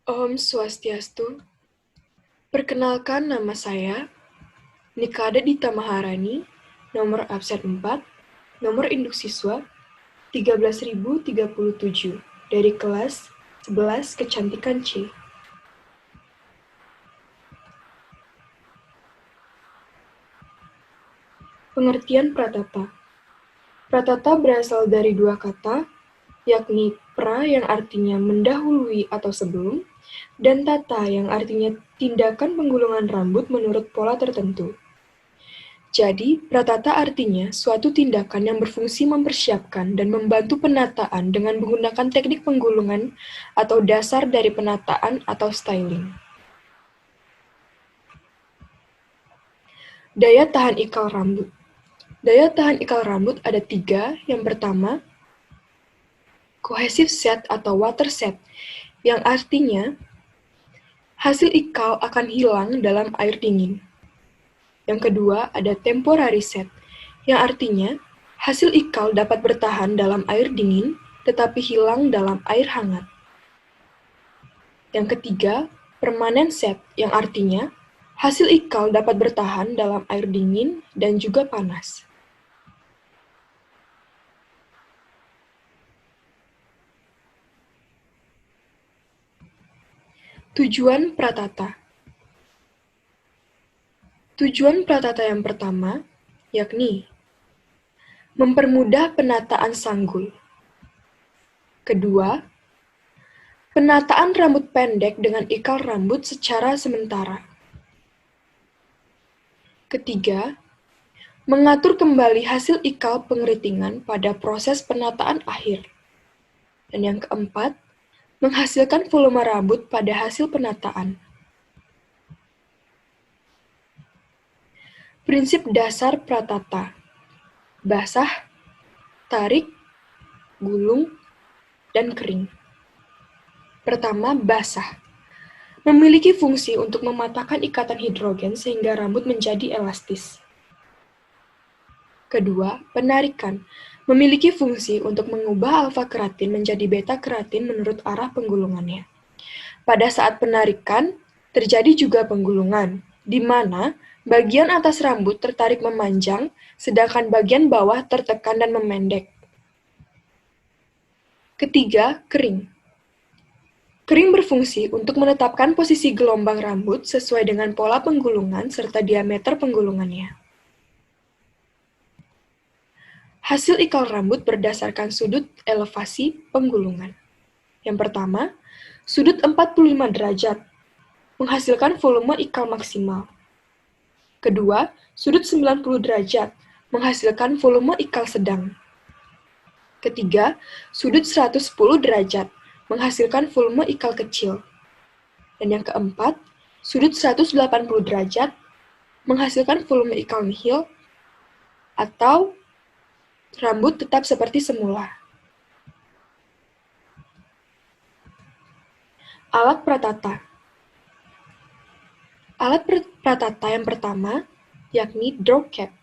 Om Swastiastu. Perkenalkan, nama saya Nikada Dita Maharani, nomor absen 4, nomor induk siswa 13.037, dari kelas 11 Kecantikan C. Pengertian pratata. Pratata berasal dari dua kata, yakni pra yang artinya mendahului atau sebelum, dan tata yang artinya tindakan penggulungan rambut menurut pola tertentu. Jadi, pratata artinya suatu tindakan yang berfungsi mempersiapkan dan membantu penataan dengan menggunakan teknik penggulungan atau dasar dari penataan atau styling. Daya tahan ikal rambut. Daya tahan ikal rambut ada 3. Yang pertama, cohesive set atau water set, yang artinya hasil ikal akan hilang dalam air dingin. Yang kedua, ada temporary set, yang artinya hasil ikal dapat bertahan dalam air dingin tetapi hilang dalam air hangat. Yang ketiga, permanent set, yang artinya hasil ikal dapat bertahan dalam air dingin dan juga panas. Tujuan pratata. Tujuan pratata yang pertama, yakni mempermudah penataan sanggul. Kedua, penataan rambut pendek dengan ikal rambut secara sementara. Ketiga, mengatur kembali hasil ikal pengeritingan pada proses penataan akhir. Dan yang keempat, menghasilkan volume rambut pada hasil penataan. Prinsip dasar pratata. Basah, tarik, gulung, dan kering. Pertama, basah. Memiliki fungsi untuk mematahkan ikatan hidrogen sehingga rambut menjadi elastis. Kedua, penarikan. Memiliki fungsi untuk mengubah alfa keratin menjadi beta keratin menurut arah penggulungannya. Pada saat penarikan, terjadi juga penggulungan, di mana bagian atas rambut tertarik memanjang, sedangkan bagian bawah tertekan dan memendek. Ketiga, kering. Kering berfungsi untuk menetapkan posisi gelombang rambut sesuai dengan pola penggulungan serta diameter penggulungannya. Hasil ikal rambut berdasarkan sudut elevasi penggulungan. Yang pertama, sudut 45 derajat, menghasilkan volume ikal maksimal. Kedua, sudut 90 derajat, menghasilkan volume ikal sedang. Ketiga, sudut 110 derajat, menghasilkan volume ikal kecil. Dan yang keempat, sudut 180 derajat, menghasilkan volume ikal nihil, atau rambut tetap seperti semula. Alat pratata. Alat pratata yang pertama, yakni draw cap,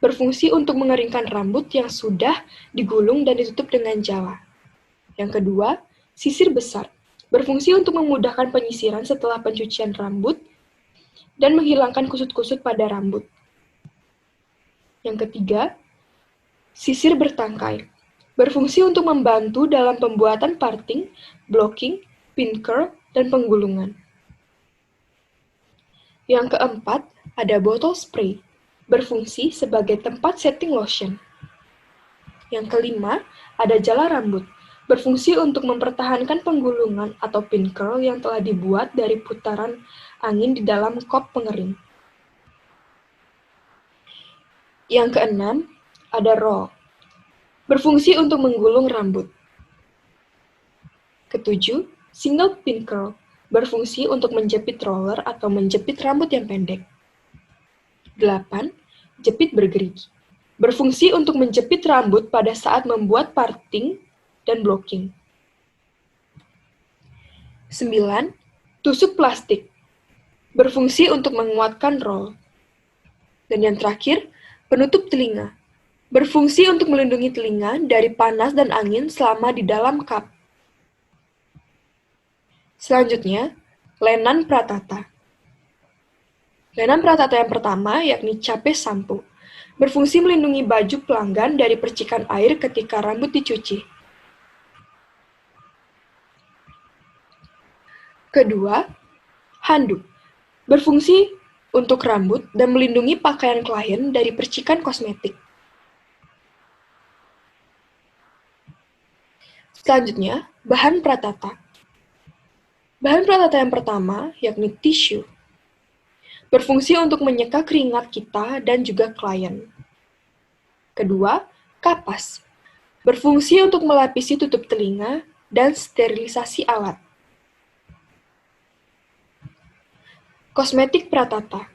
berfungsi untuk mengeringkan rambut yang sudah digulung dan ditutup dengan jala. Yang kedua, sisir besar, berfungsi untuk memudahkan penyisiran setelah pencucian rambut dan menghilangkan kusut-kusut pada rambut. Yang ketiga, sisir bertangkai, berfungsi untuk membantu dalam pembuatan parting, blocking, pin curl, dan penggulungan. Yang keempat, ada bottle spray, berfungsi sebagai tempat setting lotion. Yang kelima, ada jala rambut, berfungsi untuk mempertahankan penggulungan atau pin curl yang telah dibuat dari putaran angin di dalam kop pengering. Yang keenam, ada roll, berfungsi untuk menggulung rambut. Ketujuh, single pin curl, berfungsi untuk menjepit roller atau menjepit rambut yang pendek. 8. Jepit bergerigi, berfungsi untuk menjepit rambut pada saat membuat parting dan blocking. 9. Tusuk plastik, berfungsi untuk menguatkan roll. Dan yang terakhir, penutup telinga, berfungsi untuk melindungi telinga dari panas dan angin selama di dalam cup. Selanjutnya, Lenan Pratata. Lenan Pratata yang pertama yakni Cape Sampo, berfungsi melindungi baju pelanggan dari percikan air ketika rambut dicuci. Kedua, handuk, berfungsi untuk rambut dan melindungi pakaian klien dari percikan kosmetik. Selanjutnya, bahan pratata. Bahan pratata yang pertama yakni tisu, berfungsi untuk menyeka keringat kita dan juga klien. Kedua, kapas, berfungsi untuk melapisi tutup telinga dan sterilisasi alat. Kosmetik pratata.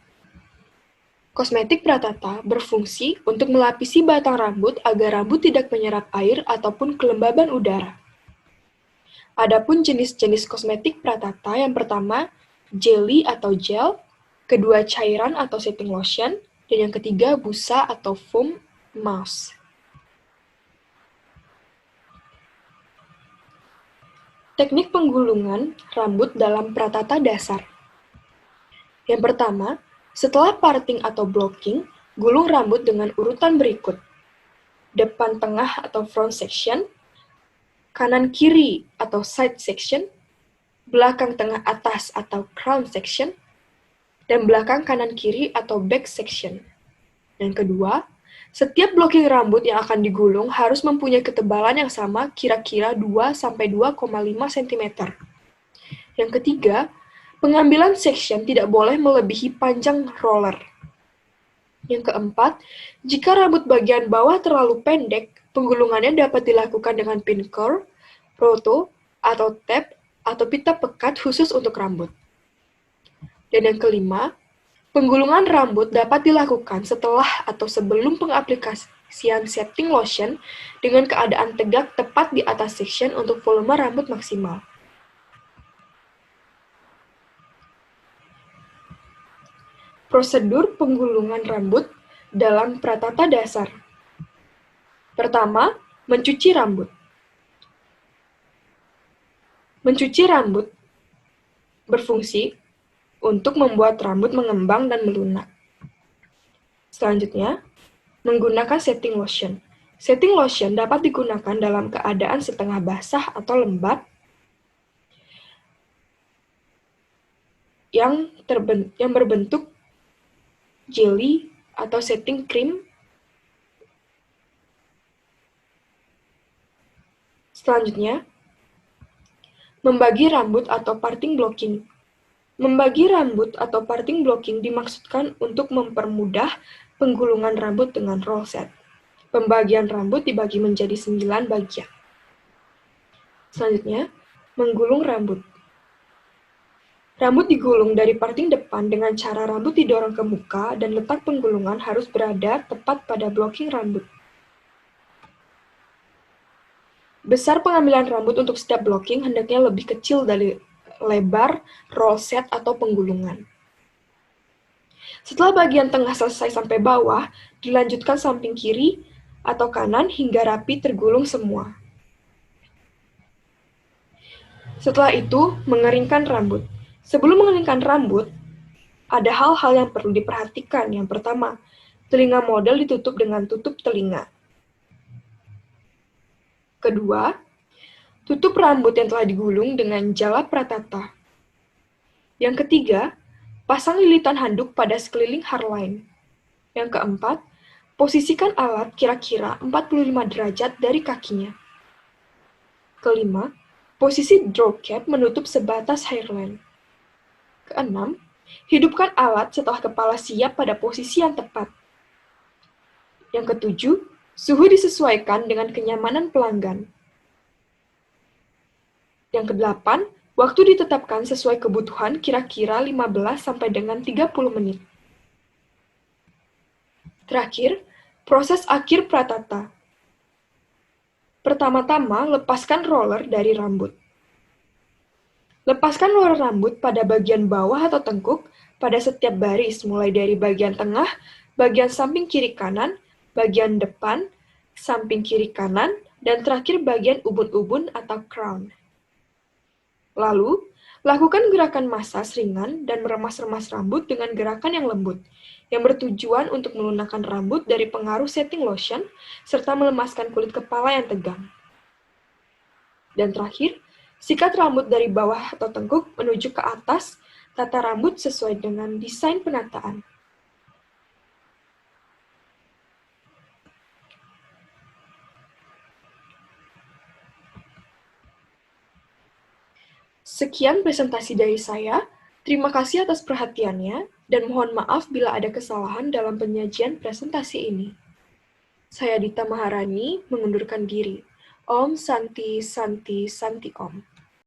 Kosmetik pratata berfungsi untuk melapisi batang rambut agar rambut tidak menyerap air ataupun kelembaban udara. Adapun jenis-jenis kosmetik pratata yang pertama, jelly atau gel, kedua cairan atau setting lotion, dan yang ketiga busa atau foam mask. Teknik penggulungan rambut dalam pratata dasar. Yang pertama, setelah parting atau blocking, gulung rambut dengan urutan berikut. Depan tengah atau front section, kanan kiri atau side section, belakang tengah atas atau crown section, dan belakang kanan kiri atau back section. Dan kedua, setiap blocking rambut yang akan digulung harus mempunyai ketebalan yang sama kira-kira 2-2,5 cm. Yang ketiga, pengambilan section tidak boleh melebihi panjang roller. Yang keempat, jika rambut bagian bawah terlalu pendek, penggulungannya dapat dilakukan dengan pin curl, roto, atau tap, atau pita pekat khusus untuk rambut. Dan yang kelima, penggulungan rambut dapat dilakukan setelah atau sebelum pengaplikasian setting lotion dengan keadaan tegak tepat di atas section untuk volume rambut maksimal. Prosedur penggulungan rambut dalam pratata dasar. Pertama, mencuci rambut. Mencuci rambut berfungsi untuk membuat rambut mengembang dan melunak. Selanjutnya, menggunakan setting lotion. Setting lotion dapat digunakan dalam keadaan setengah basah atau lembab yang berbentuk jelly atau setting cream. Selanjutnya, membagi rambut atau parting blocking. Membagi rambut atau parting blocking dimaksudkan untuk mempermudah penggulungan rambut dengan roll set. Pembagian rambut dibagi menjadi 9 bagian. Selanjutnya, menggulung rambut. Rambut digulung dari parting depan dengan cara rambut didorong ke muka dan letak penggulungan harus berada tepat pada blocking rambut. Besar pengambilan rambut untuk setiap blocking hendaknya lebih kecil dari lebar roll set atau penggulungan. Setelah bagian tengah selesai sampai bawah, dilanjutkan samping kiri atau kanan hingga rapi tergulung semua. Setelah itu, mengeringkan rambut. Sebelum mengeringkan rambut, ada hal-hal yang perlu diperhatikan. Yang pertama, telinga model ditutup dengan tutup telinga. Kedua, tutup rambut yang telah digulung dengan jala pratata. Yang ketiga, pasang lilitan handuk pada sekeliling hairline. Yang keempat, posisikan alat kira-kira 45 derajat dari kakinya. Kelima, posisi draw cap menutup sebatas hairline. Keenam, hidupkan alat setelah kepala siap pada posisi yang tepat. Yang ketujuh, suhu disesuaikan dengan kenyamanan pelanggan. Yang kedelapan, waktu ditetapkan sesuai kebutuhan kira-kira 15 sampai dengan 30 menit. Terakhir, proses akhir pratata. Pertama-tama, lepaskan roller dari rambut. Lepaskan roller rambut pada bagian bawah atau tengkuk pada setiap baris, mulai dari bagian tengah, bagian samping kiri kanan, bagian depan, samping kiri kanan, dan terakhir bagian ubun-ubun atau crown. Lalu, Lakukan gerakan masas ringan dan meremas-remas rambut dengan gerakan yang lembut, yang bertujuan untuk melunakkan rambut dari pengaruh setting lotion, serta melemaskan kulit kepala yang tegang. Dan terakhir, sikat rambut dari bawah atau tengkuk menuju ke atas, tata rambut sesuai dengan desain penataan. Sekian presentasi dari saya. Terima kasih atas perhatiannya, dan mohon maaf bila ada kesalahan dalam penyajian presentasi ini. Saya Dita Maharani, mengundurkan diri. Om Santi Santi Santi Om.